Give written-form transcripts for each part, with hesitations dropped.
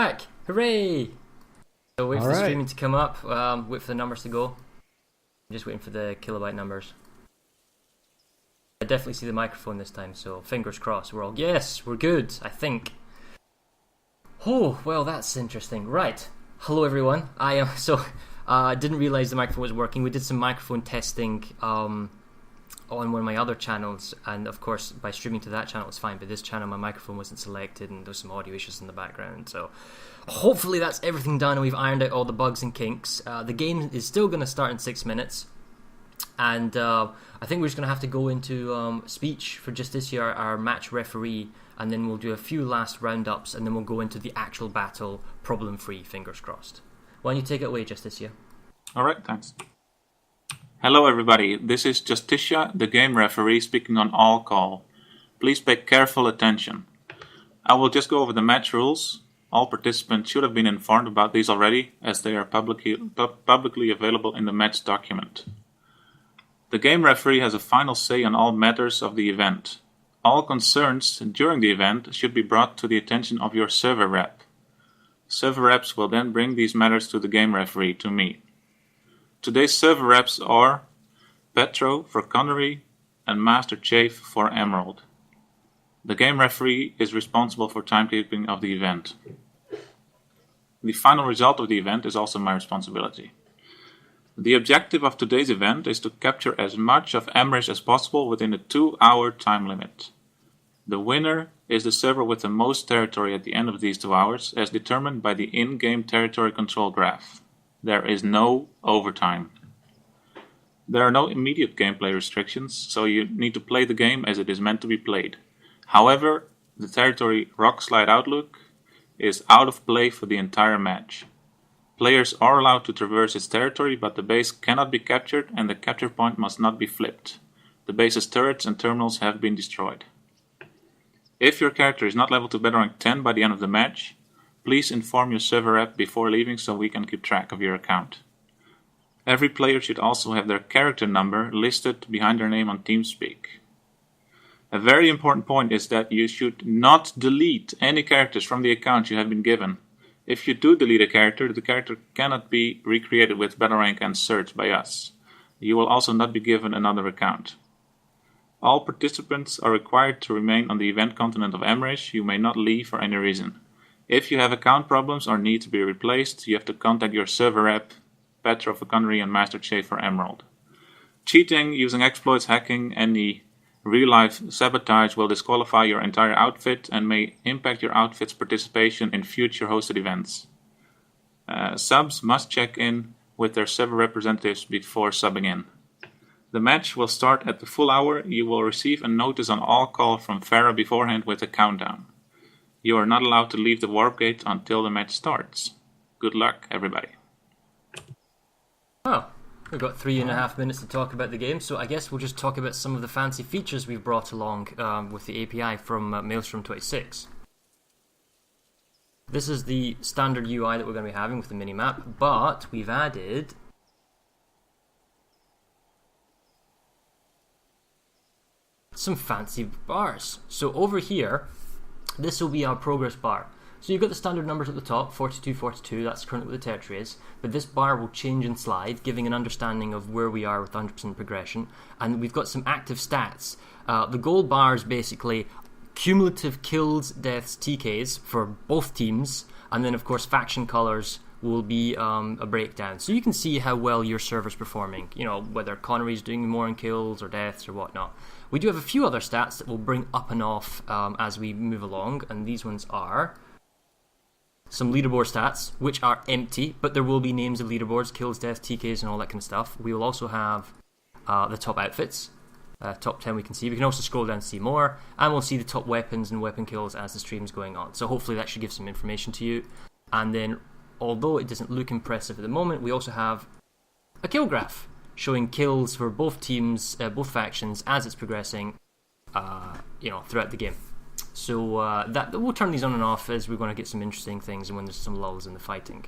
Back! Hooray! So wait for the Alright. streaming to come up, wait for the numbers to go. I'm just waiting for the kilobyte numbers. I definitely see the microphone this time, so fingers crossed. We're all, yes, we're good, I think. Oh, well, that's interesting. Right. Hello, everyone. I didn't realize the microphone was working. We did some microphone testing on one of my other channels, and of course, by streaming to that channel, it's fine. But this channel, my microphone wasn't selected, and there was some audio issues in the background. So, hopefully, that's everything done, and we've ironed out all the bugs and kinks. The game is still going to start in 6 minutes, and I think we're just going to have to go into speech for Justicia, our match referee, and then we'll do a few last roundups, and then we'll go into the actual battle, problem-free. Fingers crossed. Why don't you take it away, Justicia? All right, thanks. Hello everybody, this is Justicia, the game referee, speaking on all call. Please pay careful attention. I will just go over the match rules. All participants should have been informed about these already, as they are publicly available in the match document. The game referee has a final say on all matters of the event. All concerns during the event should be brought to the attention of your server rep. Server reps will then bring these matters to the game referee, to me. Today's server reps are Petro for Connery and Master Chafe for Emerald. The game referee is responsible for timekeeping of the event. The final result of the event is also my responsibility. The objective of today's event is to capture as much of Emrys as possible within a 2-hour time limit. The winner is the server with the most territory at the end of these 2 hours, as determined by the in-game territory control graph. There is no overtime. There are no immediate gameplay restrictions, so you need to play the game as it is meant to be played. However, the territory rock slide outlook is out of play for the entire match. Players are allowed to traverse its territory, but the base cannot be captured and the capture point must not be flipped. The base's turrets and terminals have been destroyed. If your character is not level to battle rank 10 by the end of the match, please inform your server rep before leaving so we can keep track of your account. Every player should also have their character number listed behind their name on TeamSpeak. A very important point is that you should not delete any characters from the account you have been given. If you do delete a character, the character cannot be recreated with battle rank and search by us. You will also not be given another account. All participants are required to remain on the event continent of Emrys. You may not leave for any reason. If you have account problems or need to be replaced, you have to contact your server rep, Petro for Connery and Master Chafe for Emerald. Cheating, using exploits, hacking, any real-life sabotage will disqualify your entire outfit and may impact your outfit's participation in future hosted events. Subs must check in with their server representatives before subbing in. The match will start at the full hour. You will receive a notice on all call from Farah beforehand with a countdown. You are not allowed to leave the warp gate until the match starts. Good luck, everybody. Oh, we've got 3.5 minutes to talk about the game, so I guess we'll just talk about some of the fancy features we've brought along with the API from Maelstrom 26. This is the standard UI that we're going to be having with the minimap, but we've added some fancy bars. So over here, this will be our progress bar. So you've got the standard numbers at the top, 42, 42, that's currently what the territory is, but this bar will change and slide, giving an understanding of where we are with 100% progression, and we've got some active stats. The gold bar is basically cumulative kills, deaths, TKs for both teams, and then of course faction colors will be a breakdown. So you can see how well your server's performing, you know, whether Connery's doing more in kills or deaths or whatnot. We do have a few other stats that we'll bring up and off as we move along, and these ones are some leaderboard stats, which are empty, but there will be names of leaderboards, kills, deaths, TKs, and all that kind of stuff. We will also have the top outfits, top 10 we can see. We can also scroll down to see more, and we'll see the top weapons and weapon kills as the stream's going on. So hopefully that should give some information to you. And then, although it doesn't look impressive at the moment, we also have a kill graph showing kills for both teams, both factions, as it's progressing, throughout the game. So that we'll turn these on and off as we're going to get some interesting things and when there's some lulls in the fighting.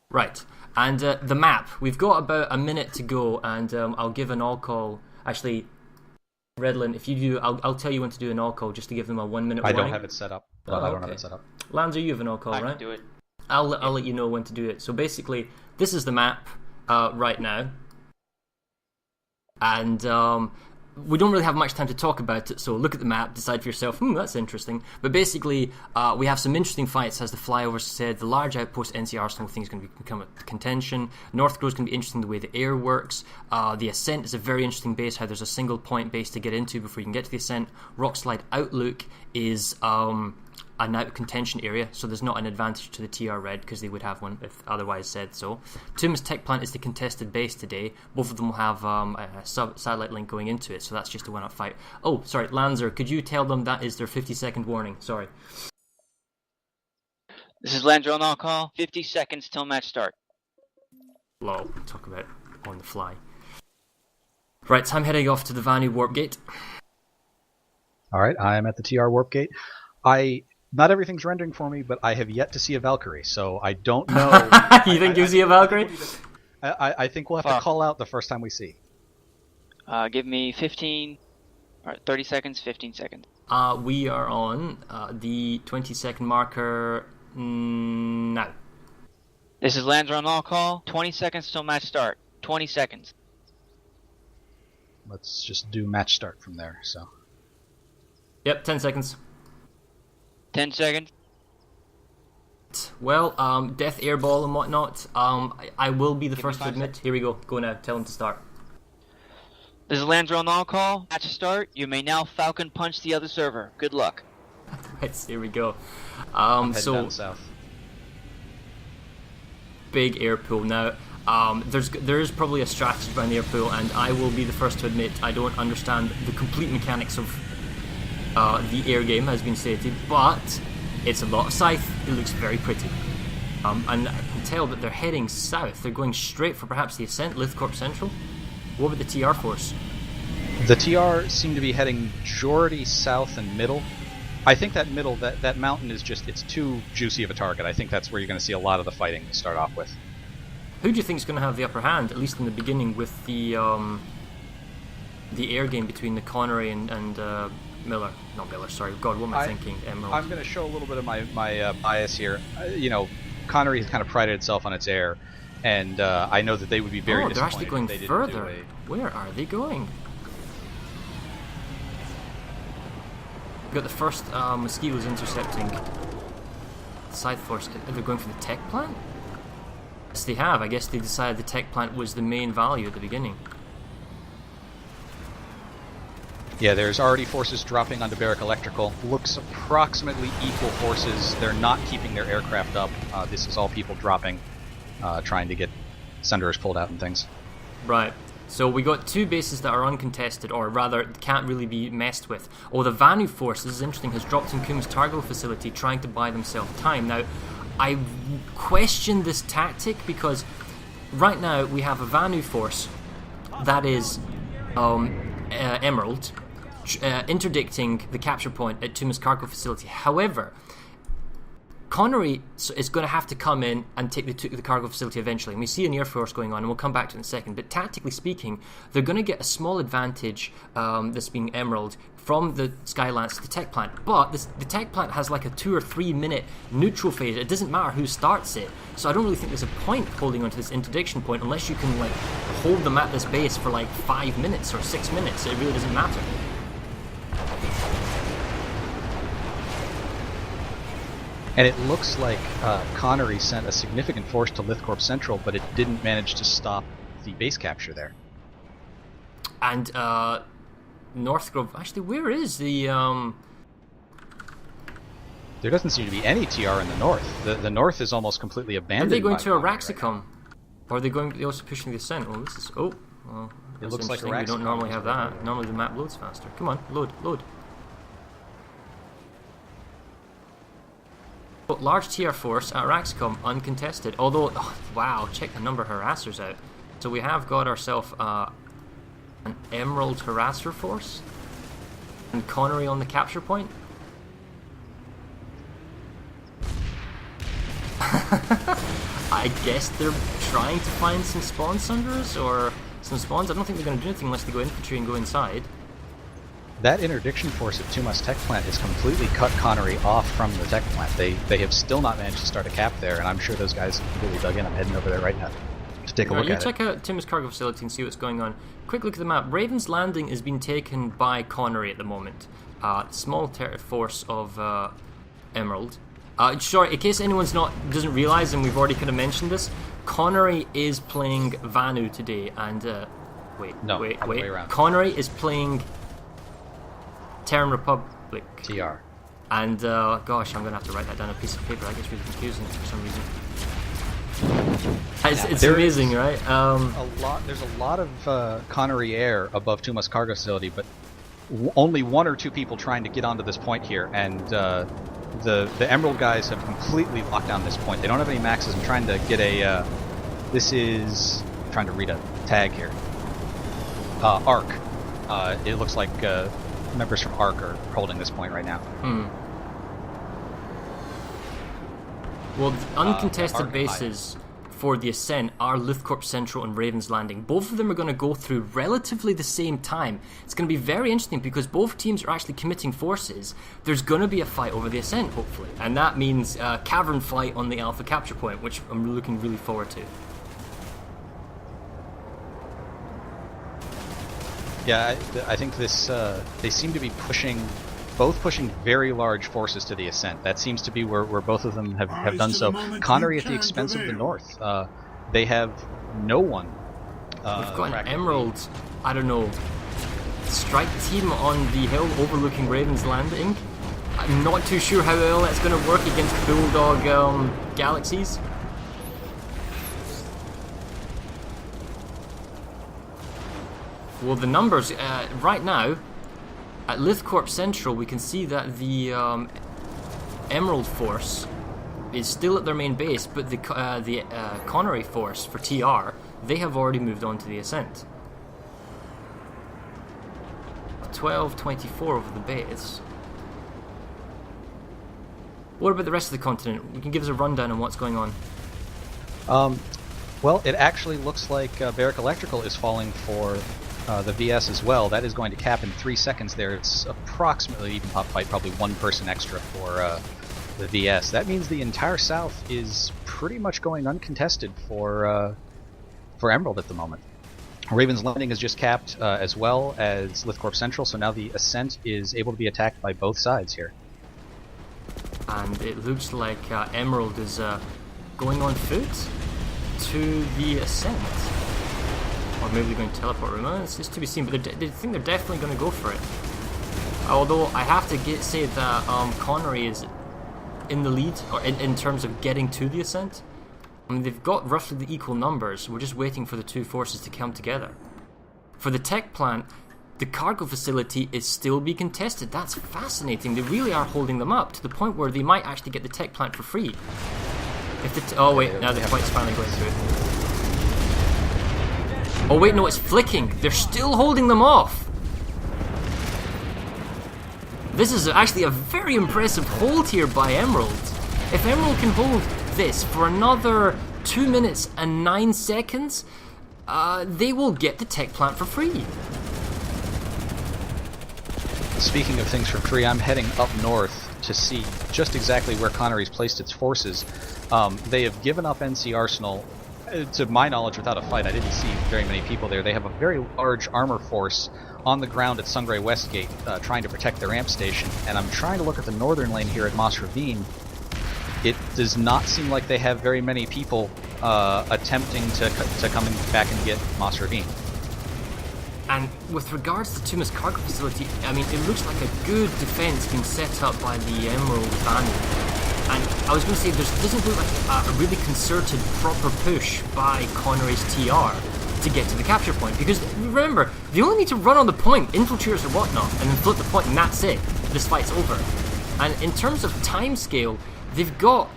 Right, and the map. We've got about a minute to go, and I'll give an all call. Actually, Redlin, if you do, I'll tell you when to do an all call just to give them a 1 minute I warning. don't have it set up. But I don't have it set up. Lanza, you have an all call, I right? can do it. I'll let you know when to do it. So basically, this is the map right now, and we don't really have much time to talk about it. So look at the map, decide for yourself. That's interesting. But basically, we have some interesting fights, as the flyovers said. The large outpost NC Arsenal thing is going to become a contention. Northgrove is going to be interesting the way the air works. The Ascent is a very interesting base. How there's a single point base to get into before you can get to the Ascent. Rockslide Outlook is an out contention area, so there's not an advantage to the TR Red because they would have one if otherwise said so. Tumas Tech Plant is the contested base today. Both of them will have a satellite link going into it, so that's just a one-up fight. Oh, sorry, Lanzer, could you tell them that is their 50-second warning? Sorry. This is Landro on all call. 50 seconds till match start. Lol, talk about on the fly. Right, so I'm heading off to the Vanu Warp Gate. Alright, I'm at the TR Warp Gate. Not everything's rendering for me, but I have yet to see a Valkyrie, so I don't know. You think you see a Valkyrie? I think we'll have to call out the first time we see. Give me 15, or 30 seconds, 15 seconds. We are on the 20-second marker now. This is Landro on all call. 20 seconds till match start. 20 seconds. Let's just do match start from there, so. Yep, 10 seconds. 10 seconds. Well, death airball and whatnot. I will be the first to admit. Here we go. Go now. Tell him to start. This is Landro on all call. Match start. You may now Falcon punch the other server. Good luck. Right, here we go. Head down south. Big air pool now. There is probably a strategy behind the air pool, and I will be the first to admit I don't understand the complete mechanics of the air game, has been stated, but it's a lot of scythe. It looks very pretty, and I can tell that they're heading south. They're going straight for perhaps the Ascent, Lithcorp Central. What about the TR force? The TR seem to be heading majority south and middle. I think that middle, that mountain is just, it's too juicy of a target. I think that's where you're going to see a lot of the fighting to start off with. Who do you think is going to have the upper hand, at least in the beginning, with the air game between the Connery and Miller? Not Miller, sorry. God, what am I thinking? Emerald. I'm going to show a little bit of my bias here. Connery has kind of prided itself on its air, and I know that they would be very disappointed. They're actually going if they further. Didn't Where are they going? We've got the first mosquitoes intercepting Scythe Force. They're going for the tech plant? Yes, they have. I guess they decided the tech plant was the main value at the beginning. Yeah, there's already forces dropping onto Barrack Electrical. Looks approximately equal forces. They're not keeping their aircraft up. This is all people dropping, trying to get Sunderers pulled out and things. Right. So we got two bases that are uncontested, or rather can't really be messed with. Oh, the Vanu force, this is interesting, has dropped in Coombs Targo facility trying to buy themselves time. Now, I question this tactic because right now we have a Vanu force that is Emerald, interdicting the capture point at Tumas cargo facility. However, Connery is going to have to come in and take the cargo facility eventually. And we see an air force going on, and we'll come back to it in a second. But tactically speaking, they're going to get a small advantage, this being Emerald, from the Skylance to the tech plant. But the tech plant has like a 2 or 3 minute neutral phase. It doesn't matter who starts it. So I don't really think there's a point holding onto this interdiction point unless you can like hold them at this base for like 5 minutes or 6 minutes. It really doesn't matter. And it looks like Connery sent a significant force to Lithcorp Central, but it didn't manage to stop the base capture there. And Northgrove, actually, where is the... There doesn't seem to be any TR in the north. The north is almost completely abandoned. Are they going to Connery Araxicum? right Or are they going? They're also pushing the Ascent. Oh, this is... Oh, well, It looks like interesting. We don't Araxicum normally is have right that. Normally the map loads faster. Come on, load. But large TR force at Araxicum, uncontested. Although, wow, check the number of harassers out. So we have got ourselves an Emerald harasser force. And Connery on the capture point. I guess they're trying to find some spawn Sunderers or some spawns. I don't think they're going to do anything unless they go infantry and go inside. that interdiction force at Tumas Tech Plant has completely cut Connery off from the tech plant. They have still not managed to start a cap there, and I'm sure those guys have really dug in. I'm heading over there right now to take a look at it. You check out Tim's cargo facility and see what's going on. Quick look at the map. Raven's Landing is being taken by Connery at the moment. Small force of Emerald. Sorry, in case anyone's doesn't realise, and we've already kind of mentioned this, Connery is playing Vanu today, and wait. Way around. Connery is playing Terran Republic. TR. And gosh, I'm gonna have to write that down on a piece of paper. That gets really confusing for some reason. It's amazing, right? There's a lot of Connery air above Tumas cargo facility, but only one or two people trying to get onto this point here, and the Emerald guys have completely locked down this point. They don't have any maxes. I'm trying to get a. This is I'm trying to read a tag here. Arc. It looks like members from Arc are holding this point right now. Well, the uncontested bases for the Ascent are Lithcorp Central and Raven's Landing. Both of them are going to go through relatively the same time. It's going to be very interesting because both teams are actually committing forces. There's going to be a fight over the Ascent, hopefully. And that means a cavern fight on the Alpha capture point, which I'm looking really forward to. Yeah, I think this. They seem to be both pushing very large forces to the Ascent. That seems to be where both of them have done so. Connery at the expense of the North. They have no one. We've got an Emerald, I don't know, strike team on the hill overlooking Raven's Landing. I'm not too sure how well that's going to work against Bulldog Galaxies. Well, the numbers, right now, at Lithcorp Central, we can see that the Emerald Force is still at their main base, but the Connery Force for TR, they have already moved on to the Ascent. 12-24 over the base. What about the rest of the continent? You can give us a rundown on what's going on. Well, it actually looks like Barrack Electrical is falling for the VS as well. That is going to cap in 3 seconds there. It's approximately even pop fight, probably one person extra for the VS. That means the entire south is pretty much going uncontested for Emerald at the moment. Raven's Landing is just capped as well as Lithcorp Central, so now the Ascent is able to be attacked by both sides here. And it looks like Emerald is going on foot to the Ascent. Or maybe they're going to teleport. It's to be seen, but they think they're definitely going to go for it. Although I have to say that Connery is in the lead, or in terms of getting to the Ascent. I mean, they've got roughly the equal numbers. We're just waiting for the two forces to come together. For the tech plant, the cargo facility is still being contested. That's fascinating. They really are holding them up to the point where they might actually get the tech plant for free. If the oh wait, now the fight's finally going through. Oh wait, no, it's flicking. They're still holding them off. This is actually a very impressive hold here by Emerald. If Emerald can hold this for another 2 minutes and 9 seconds, they will get the tech plant for free. Speaking of things for free, I'm heading up north to see just exactly where Connery's placed its forces. They have given up NC Arsenal. To my knowledge, without a fight. I didn't see very many people there. They have a very large armor force on the ground at Sungray Westgate trying to protect their amp station, and I'm trying to look at the northern lane here at Moss Ravine. It does not seem like they have very many people attempting to come back and get Moss Ravine. And with regards to Tumas cargo facility, I mean, it looks like a good defense being set up by the Emerald Banner. And I was going to say, there doesn't look like a really concerted, proper push by Connery's TR to get to the capture point. Because remember, they only need to run on the point, infiltrators or whatnot, and then flip the point, and that's it. This fight's over. And in terms of timescale, they've got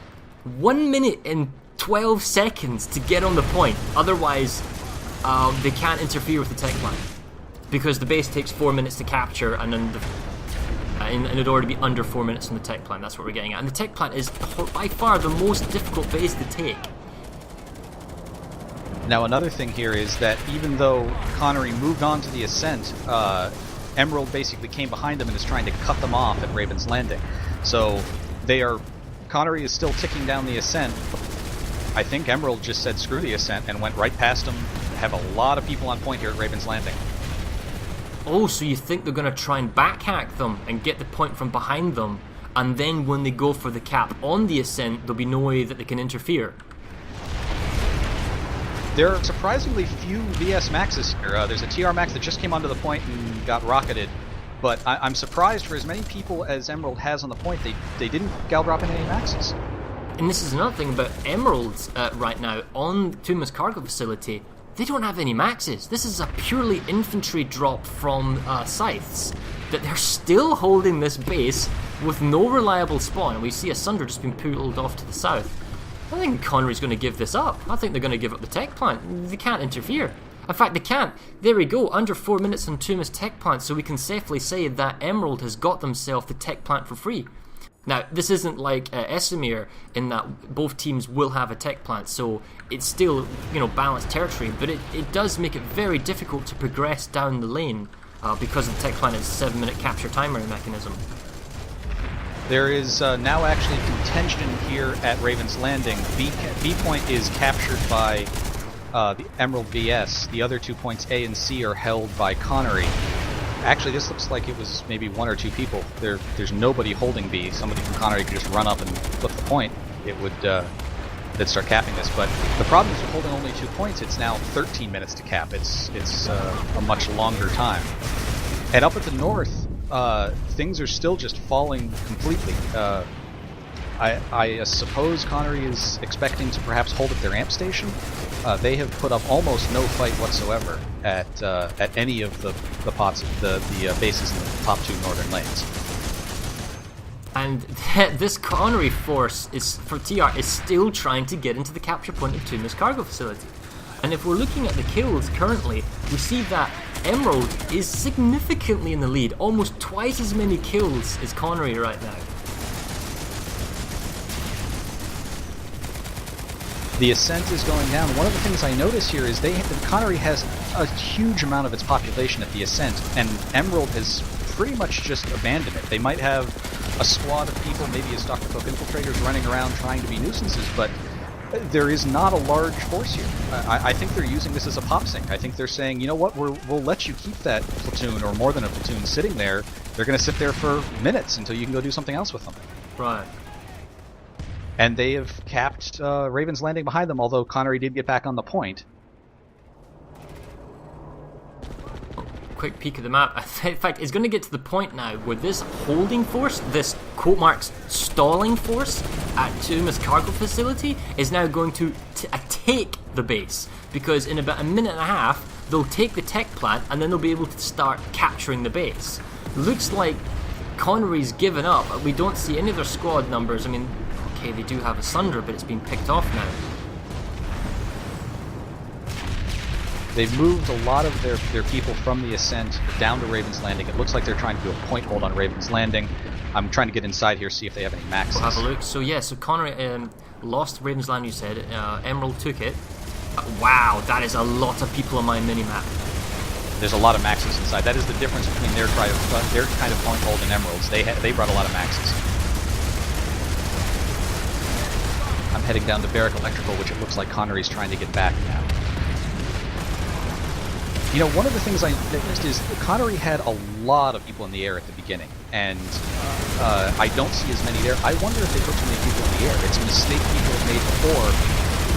1 minute and 12 seconds to get on the point. Otherwise, they can't interfere with the tech plant. Because the base takes 4 minutes to capture, and then and it'd already be under 4 minutes from the tech plant. That's what we're getting at. And the tech plant is by far the most difficult base to take. Now, another thing here is that even though Connery moved on to the Ascent, Emerald basically came behind them and is trying to cut them off at Raven's Landing. So Connery is still ticking down the ascent. I think Emerald just said screw the ascent and went right past them. Have a lot of people on point here at Raven's Landing. Oh, so you think they're going to try and backhack them and get the point from behind them, and then when they go for the cap on the ascent, there'll be no way that they can interfere? There are surprisingly few VS Maxes here. There's a TR Max that just came onto the point and got rocketed, but I'm surprised for as many people as Emerald has on the point, they didn't gal drop in any Maxes. And this is another thing about Emeralds right now on Tuma's cargo facility. They don't have any Maxes. This is a purely infantry drop from Scythes. That they're still holding this base with no reliable spawn. We see a Sunder just being pulled off to the south. I think Connery's going to give this up. I think they're going to give up the tech plant. They can't interfere. In fact, they can't. There we go, under 4 minutes on Tuma's tech plant, so we can safely say that Emerald has got themselves the tech plant for free. Now, this isn't like Esamir in that both teams will have a tech plant, so it's still, balanced territory, but it does make it very difficult to progress down the lane because of the tech plant is a 7-minute capture timer mechanism. There is now actually contention here at Raven's Landing. B point is captured by the Emerald VS. The other 2 points, A and C, are held by Connery. Actually, this looks like it was maybe 1 or 2 people. There's nobody holding B. Somebody from Connery could just run up and flip the point. It would they'd start capping this. But the problem is with holding only 2 points, it's now 13 minutes to cap. It's a much longer time. And up at the north, things are still just falling completely. I suppose Connery is expecting to perhaps hold at their amp station. They have put up almost no fight whatsoever at any of the bases in the top 2 northern lanes. And this Connery force for TR is still trying to get into the capture point of Tuma's cargo facility. And if we're looking at the kills currently, we see that Emerald is significantly in the lead, almost twice as many kills as Connery right now. The ascent is going down. One of the things I notice here is Connery has a huge amount of its population at the ascent, and Emerald has pretty much just abandoned it. They might have a squad of people, maybe as Dr. Cook infiltrators, running around trying to be nuisances, but there is not a large force here. I think they're using this as a pop sync. I think they're saying, you know what, we'll let you keep that platoon, or more than a platoon, sitting there. They're going to sit there for minutes until you can go do something else with them. Right. And they have capped Raven's Landing behind them, although Connery did get back on the point. Quick peek at the map. In fact, it's going to get to the point now where this holding force, this quote marks stalling force at Tuma's cargo facility, is now going to take the base. Because in about a minute and a half, they'll take the tech plant and then they'll be able to start capturing the base. Looks like Connery's given up. We don't see any of their squad numbers. I mean, okay, they do have a Sunder, but it's been picked off now. They've moved a lot of their people from the ascent down to Raven's Landing. It looks like they're trying to do a point hold on Raven's Landing. I'm trying to get inside here, see if they have any maxes. We'll have a look. So yeah, so Connery lost Raven's Landing, you said. Emerald took it. Wow, that is a lot of people on my mini-map. There's a lot of maxes inside. That is the difference between their kind of point hold and Emeralds. They brought a lot of maxes. I'm heading down to Barrack Electrical, which it looks like Connery's trying to get back now. You know, one of the things I noticed is Connery had a lot of people in the air at the beginning, and I don't see as many there. I wonder if they put too many people in the air. It's a mistake people have made before.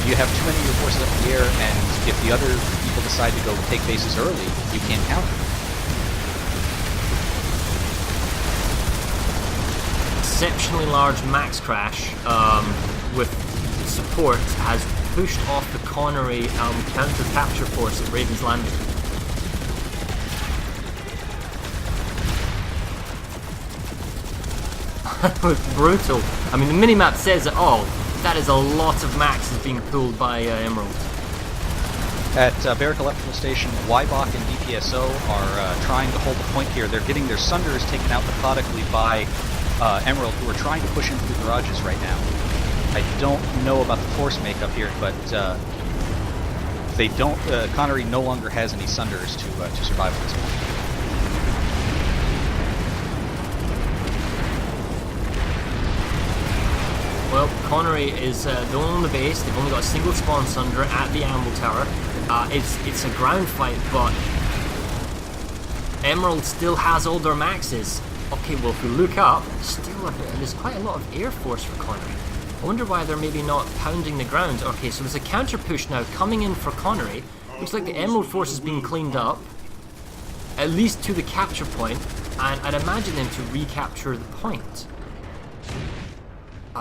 You have too many of your forces up in the air, and if the other people decide to go take bases early, you can't count them. Exceptionally large max crash with support has pushed off the Connery counter-capture force at Raven's Landing. That was brutal. I mean, the minimap says it all. That is a lot of maxes being pulled by Emerald. At Barrack Electrical Station, Wybach and DPSO are trying to hold the point here. They're getting their Sunders taken out methodically by Emerald, who are trying to push in through the garages right now. I don't know about the force makeup here, but they don't. Connery no longer has any Sunders to survive at this point. Connery is the only on the base. They've only got a single spawn Sunder at the Amble Tower. It's a ground fight, but Emerald still has all their maxes. Okay, well, if we look up, there's quite a lot of air force for Connery. I wonder why they're maybe not pounding the ground. Okay, so there's a counter push now coming in for Connery. Looks like the Emerald force is being cleaned up, at least to the capture point, and I'd imagine them to recapture the point.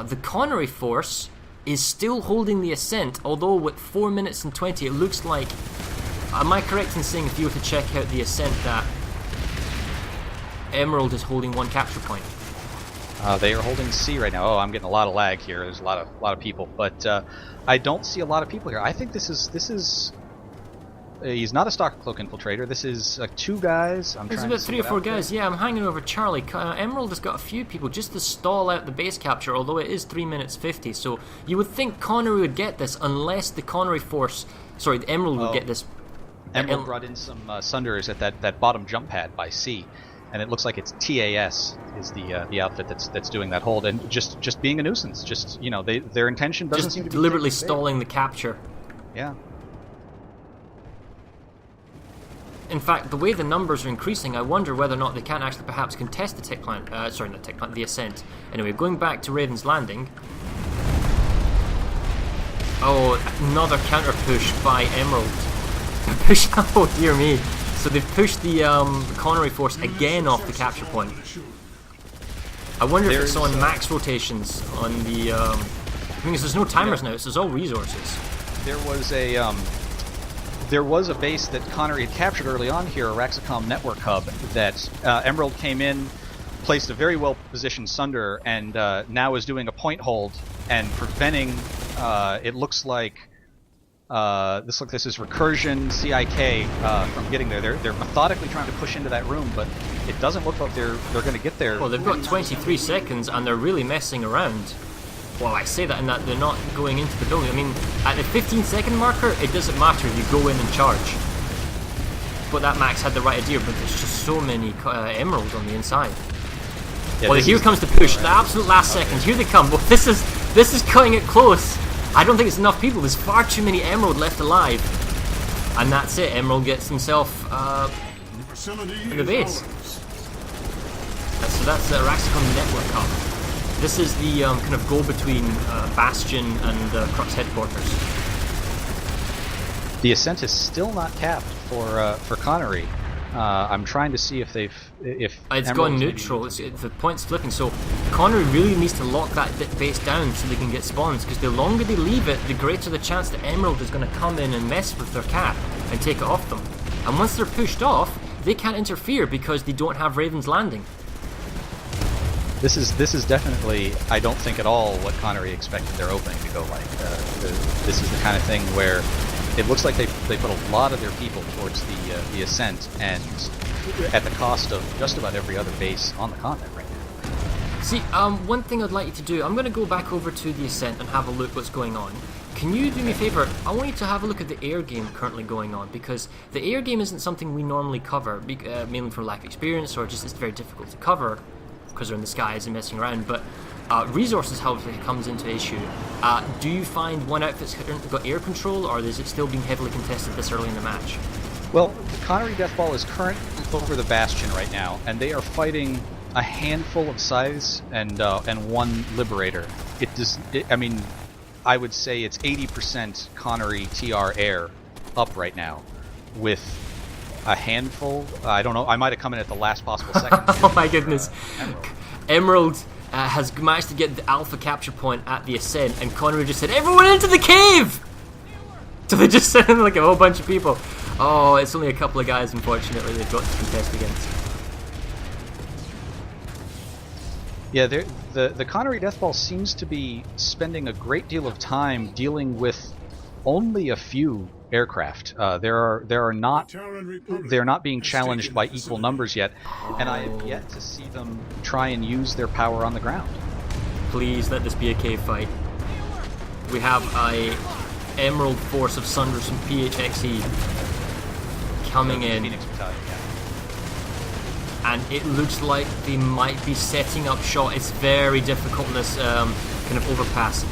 The Connery force is still holding the ascent, although with 4 minutes and 20, it looks like... am I correct in saying if you were to check out the ascent that Emerald is holding one capture point? They are holding C right now. Oh, I'm getting a lot of lag here. There's a lot of people, but I don't see a lot of people here. I think this is. He's not a stock cloak infiltrator. This is 2 guys. There's about 3 or 4 guys. Yeah, I'm hanging over Charlie. Emerald has got a few people just to stall out the base capture, although it is 3 minutes 50. So you would think Connery would get this unless the Connery force. Sorry, the Emerald would get this. Emerald brought in some Sunders at that bottom jump pad by C. And it looks like it's TAS is the outfit that's doing that hold, and just being a nuisance. Just their intention doesn't just seem to be deliberately stalling the capture. Yeah. In fact, the way the numbers are increasing, I wonder whether or not they can't actually perhaps contest the the ascent. Anyway, going back to Raven's Landing. Oh, another counter push by Emerald. Oh dear me. So they've pushed the Connery force again off the capture point. I wonder if it's on max rotations on the... because there's no timers now, so it's all resources. There was a base that Connery had captured early on here, a Raxacom network hub, that Emerald came in, placed a very well-positioned Sunder, and now is doing a point hold and preventing, it looks like, this is Recursion CIK from getting there. They're methodically trying to push into that room, but it doesn't look like they're going to get there. Well, they've got 23 seconds and they're really messing around. Well, I say that in that they're not going into the building. I mean, at the 15-second marker, it doesn't matter. You go in and charge. But that Max had the right idea, but there's just so many emeralds on the inside. Yeah, well, here comes the push. The absolute last second. Here they come. Well, this is cutting it close. I don't think it's enough people. There's far too many Emerald left alive. And that's it. Emerald gets himself in the base. So that's the Raxacom Network Hub. This is the kind of go-between Bastion and Crux headquarters. The ascent is still not capped for Connery. I'm trying to see if it's gone neutral. The point's flipping, so Connery really needs to lock that base down so they can get spawns, because the longer they leave it, the greater the chance that Emerald is going to come in and mess with their cap and take it off them. And once they're pushed off, they can't interfere because they don't have Raven's Landing. This is definitely, I don't think at all what Connery expected their opening to go like. This is the kind of thing where it looks like they put a lot of their people towards the ascent, and at the cost of just about every other base on the continent right now. See, one thing I'd like you to do, I'm going to go back over to the ascent and have a look what's going on. Can you do me a favour? I want you to have a look at the air game currently going on, because the air game isn't something we normally cover, mainly for lack of experience, or just it's very difficult to cover because they're in the skies and messing around, but resources however comes into issue. Do you find one outfit's got air control, or is it still being heavily contested this early in the match? Well, Connery Deathball is currently over the Bastion right now, and they are fighting a handful of scythes and one Liberator. I mean, I would say it's 80% Connery TR air up right now, with a handful. I don't know. I might have come in at the last possible second. Oh my goodness! Emerald has managed to get the alpha capture point at the ascent, and Connery just said, "Everyone into the cave!" So they just sent in like a whole bunch of people. Oh, it's only a couple of guys, unfortunately, they've got to contest against. Yeah, the Connery Deathball seems to be spending a great deal of time dealing with only a few aircraft. They're not being challenged by equal numbers yet, and I have yet to see them try and use their power on the ground. Please let this be a cave fight. We have a Emerald force of Sunders and PHXE coming in. Phoenix Battalion, yeah. and it looks like they might be setting up shot. It's very difficult in this kind of overpass.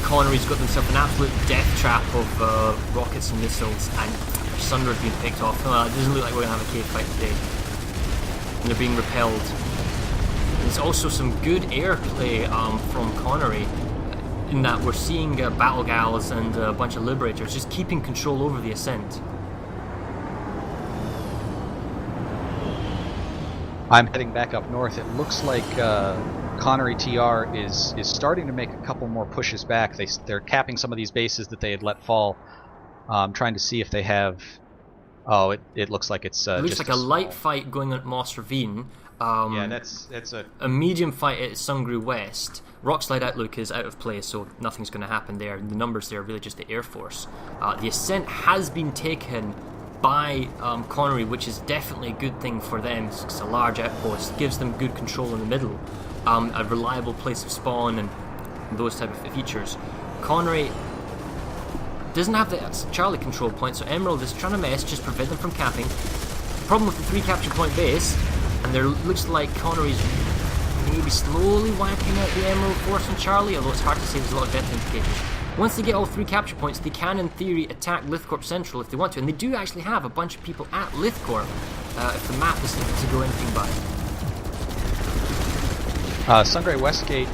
Connery's got himself an absolute death trap of rockets and missiles, and Sunder's being picked off. It doesn't look like we're going to have a cave fight today. And they're being repelled. There's also some good airplay from Connery, in that we're seeing battle gals and a bunch of liberators just keeping control over the ascent. I'm heading back up north. It looks like Connery TR is starting to make a couple more pushes back. They're capping some of these bases that they had let fall. Trying to see if they have. Oh, it looks like it's. It looks just like a light fight going on at Moss Ravine. Yeah, that's a medium fight at Sungru West. Rockslide Outlook is out of play, so nothing's going to happen there. The numbers there are really just the Air Force. The ascent has been taken by Connery, which is definitely a good thing for them. It's a large outpost, gives them good control in the middle, a reliable place of spawn, and those type of features. Connery doesn't have the Charlie control point, so Emerald is trying to mess, just prevent them from capping. Problem with the 3 capture point base, and there looks like Connery's maybe slowly wiping out the Emerald force on Charlie, although it's hard to say, there's a lot of death indicators. Once they get all 3 capture points, they can, in theory, attack Lithcorp Central if they want to, and they do actually have a bunch of people at Lithcorp, if the map is to go anything by. Sungray Westgate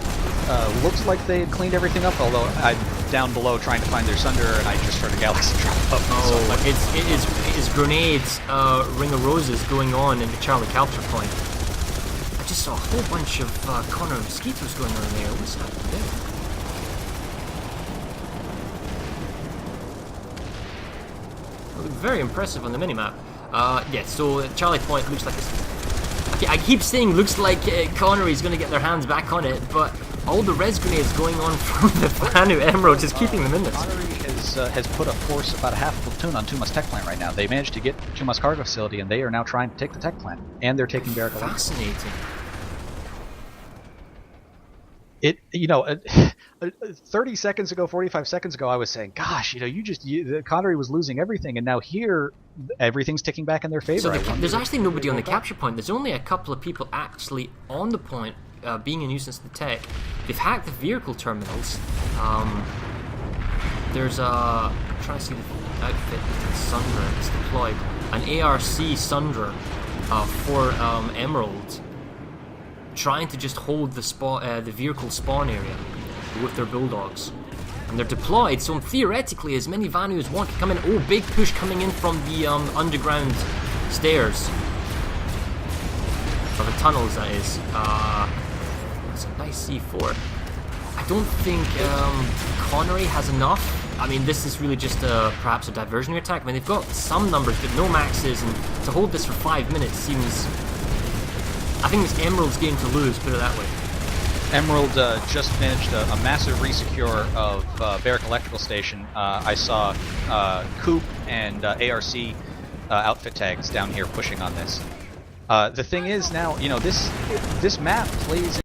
looks like they had cleaned everything up, although I'm down below trying to find their Sunder, and I just heard a Galaxy drop up. Oh, it is grenades, Ring of Roses going on in the Charlie capture point. I just saw a whole bunch of Connor mosquitoes going on there. What's happening there? Very impressive on the minimap. Yeah, so Charlie Point looks like it's... Okay, I keep saying looks like Connery's going to get their hands back on it, but all the res grenades going on from the Vanu Emerald is keeping them in this. Connery has put a force, about a half a platoon on Tumas Tech Plant right now. They managed to get Tumas Cargo Facility, and they are now trying to take the Tech Plant. And they're taking Barrack Electric. Fascinating. 30 seconds ago, 45 seconds ago, I was saying, gosh, Connery was losing everything, and now here, everything's ticking back in their favor. So there's actually nobody on the capture point. There's only a couple of people actually on the point, being a nuisance to the tech. They've hacked the vehicle terminals. There's I'm trying to see the outfit Sundra. It's deployed. An ARC Sundra for Emerald, trying to just hold the vehicle spawn area with their bulldogs, and they're deployed. So theoretically, as many Vanu as want to come in. Oh, big push coming in from the underground stairs, or the tunnels. That is. It's a nice C4. I don't think Connery has enough. I mean, this is really just perhaps a diversionary attack. I mean, they've got some numbers, but no maxes, and to hold this for 5 minutes seems... I think it's Emerald's game to lose, put it that way. Emerald just managed a massive resecure of Barrack Electrical Station. I saw Coop and ARC outfit tags down here pushing on this. The thing is now, this map plays